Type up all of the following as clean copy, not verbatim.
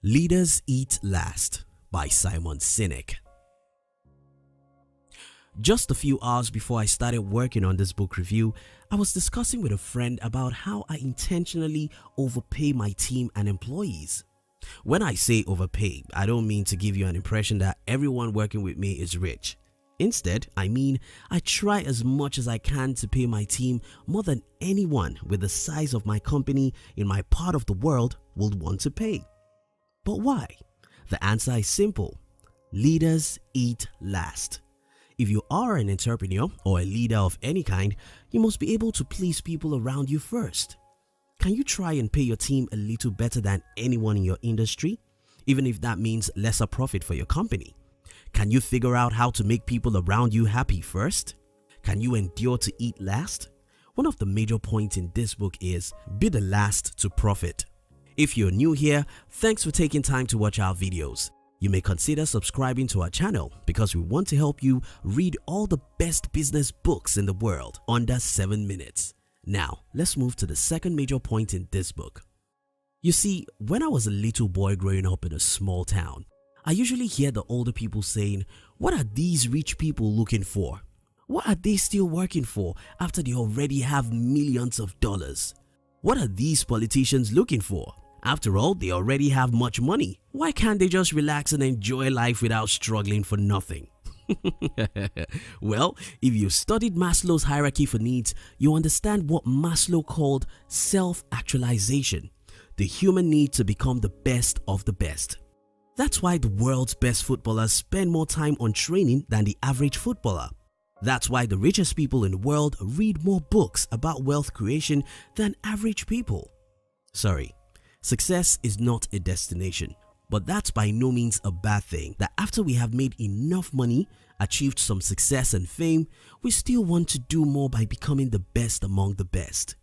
Leaders Eat Last by Simon Sinek. Just a few hours before I started working on this book review, I was discussing with a friend about how I intentionally overpay my team and employees. When I say overpay, I don't mean to give you an impression that everyone working with me is rich. Instead, I mean I try as much as I can to pay my team more than anyone with the size of my company in my part of the world would want to pay. But why? The answer is simple. Leaders eat last. If you are an entrepreneur or a leader of any kind, you must be able to please people around you first. Can you try and pay your team a little better than anyone in your industry, even if that means lesser profit for your company? Can you figure out how to make people around you happy first? Can you endure to eat last? One of the major points in this book is be the last to profit. If you're new here, thanks for taking time to watch our videos. You may consider subscribing to our channel because we want to help you read all the best business books in the world under 7 minutes. Now, let's move to the second major point in this book. You see, when I was a little boy growing up in a small town, I usually hear the older people saying, "What are these rich people looking for? What are they still working for after they already have millions of dollars? What are these politicians looking for? After all, they already have much money. Why can't they just relax and enjoy life without struggling for nothing?" Well, if you've studied Maslow's hierarchy for needs, you understand what Maslow called self-actualization, the human need to become the best of the best. That's why the world's best footballers spend more time on training than the average footballer. That's why the richest people in the world read more books about wealth creation than average people. Sorry. Success is not a destination, but that's by no means a bad thing that after we have made enough money, achieved some success and fame, we still want to do more by becoming the best among the best.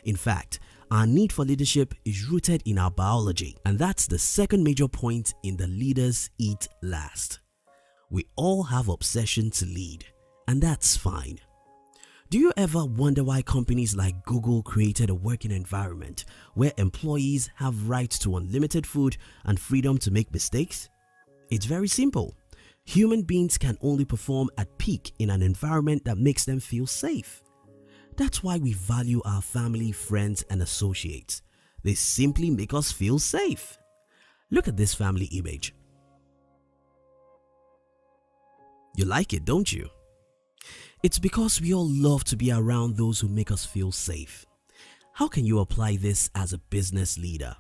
In fact, our need for leadership is rooted in our biology, and that's the second major point in the Leaders Eat Last. We all have obsession to lead, and that's fine. Do you ever wonder why companies like Google created a working environment where employees have rights to unlimited food and freedom to make mistakes? It's very simple. Human beings can only perform at peak in an environment that makes them feel safe. That's why we value our family, friends, and associates. They simply make us feel safe. Look at this family image. You like it, don't you? It's because we all love to be around those who make us feel safe. How can you apply this as a business leader?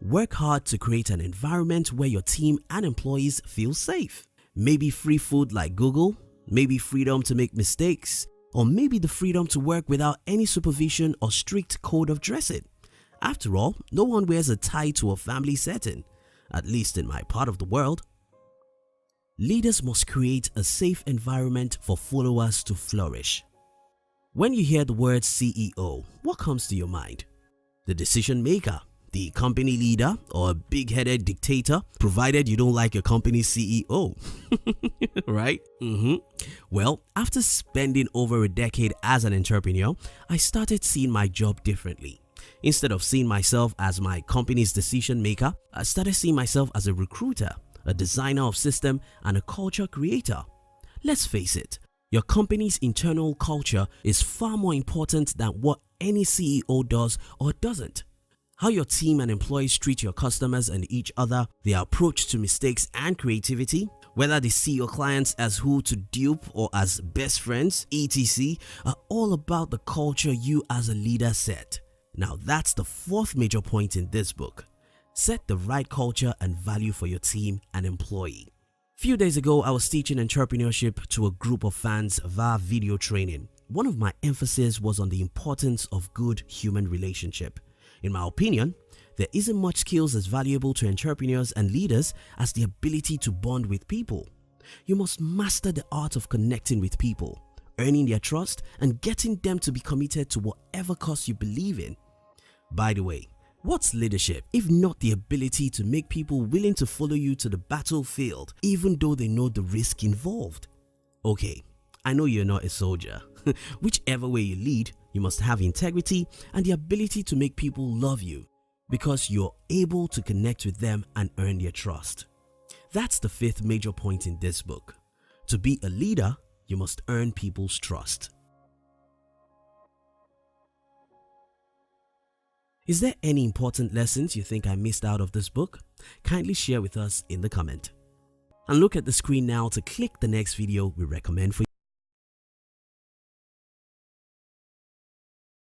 Work hard to create an environment where your team and employees feel safe. Maybe free food like Google, maybe freedom to make mistakes, or maybe the freedom to work without any supervision or strict code of dressing. After all, no one wears a tie to a family setting, at least in my part of the world. Leaders must create a safe environment for followers to flourish. When you hear the word CEO, what comes to your mind? The decision maker, the company leader, or a big-headed dictator, provided you don't like your company's CEO. Right? Well, after spending over a decade as an entrepreneur, I started seeing my job differently. Instead of seeing myself as my company's decision maker, I started seeing myself as a recruiter, a designer of system, and a culture creator. Let's face it, your company's internal culture is far more important than what any CEO does or doesn't. How your team and employees treat your customers and each other, their approach to mistakes and creativity, whether they see your clients as who to dupe or as best friends, etc., are all about the culture you as a leader set. Now that's the fourth major point in this book. Set the right culture and value for your team and employee. Few days ago, I was teaching entrepreneurship to a group of fans via video training. One of my emphasis was on the importance of good human relationship. In my opinion, there isn't much skills as valuable to entrepreneurs and leaders as the ability to bond with people. You must master the art of connecting with people, earning their trust, and getting them to be committed to whatever cause you believe in. By the way, what's leadership if not the ability to make people willing to follow you to the battlefield even though they know the risk involved? Okay, I know you're not a soldier. Whichever way you lead, you must have integrity and the ability to make people love you. because you're able to connect with them and earn their trust. That's the fifth major point in this book. To be a leader, you must earn people's trust. Is there any important lessons you think I missed out of this book? Kindly share with us in the comment. And look at the screen now to click the next video we recommend for you.